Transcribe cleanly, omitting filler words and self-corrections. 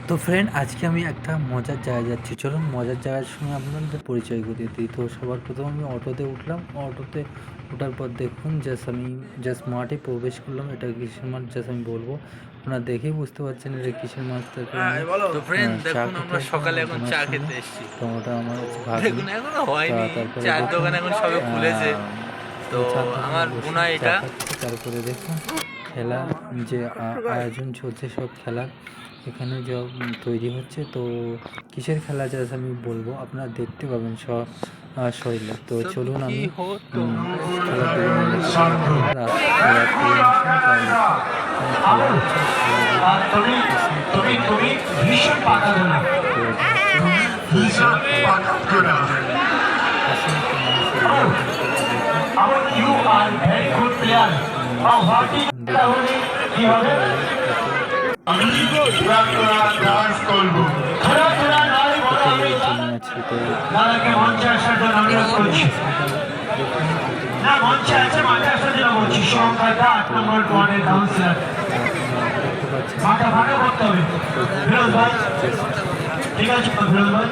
তো ফ্রেন্ড, আজকে আমি একটা মজার জায়গায় যাচ্ছি। চলুন মজার জায়গার সঙ্গে আপনাদের পরিচয় করিয়ে দিই। তো সবার প্রথম আমি অটোতে উঠলাম। অটোতে ওঠার পর দেখুন আমি মাঠে প্রবেশ করলাম। এটা কিসের মাঠ আমি বলবো, আপনারা দেখেই বুঝতে পারছেন এটা কিসের মাঠ। তারপরে আমি তো ফ্রেন্ড চা দেখুন, খেতে আমরা আসলাম সকালে আমার এখন বোনার চা সঙ্গে। খেতে এসেছি। তো ওটা আমার হচ্ছে ভাগ্নি। দেখুন এখনো হয়নি, তারপরে চার দেখুন দোকান এখন সবে খুলেছে। তো চার দোকানে আমার বসে বোনা চা এটা খাচ্ছে। তারপরে দেখুন খেলা যে আয়োজন চলছে সব খেলার এখানে তৈরি হচ্ছে। তো কিসের খেলা আমি বলবো, আপনারা দেখতে পাবেন শৈলে। তো সবই চলুন কি আমি হতো খেলাধুলো দেখতে পাবেন রাত্রি অনুষ্ঠান। তার এখানে খেলা হচ্ছে, তুমি ভীষণ পাকালো না তো এটা ভীষণ হচ্ছে পাকালো না অসংখ্য মানুষের দেখুন আমার you are very good player now what is তাহলে কি হবে আমি ডান্স করব থোড়া থোড়া নারী বলা আমি জমি আছে। তো দাদাকে মঞ্চে আসার জন্য অনুরোধ করছি না মঞ্চে আছে মাঠে আসার জন্য বলছি সংখ্যাটা 8 নম্বর ওয়ার্ডের কাউন্সিলর দেখতে পাচ্ছেন মাঠা ভালো করতে হবে ফিরোজ ভাই ঠিক আছে ফিরোজ ভাই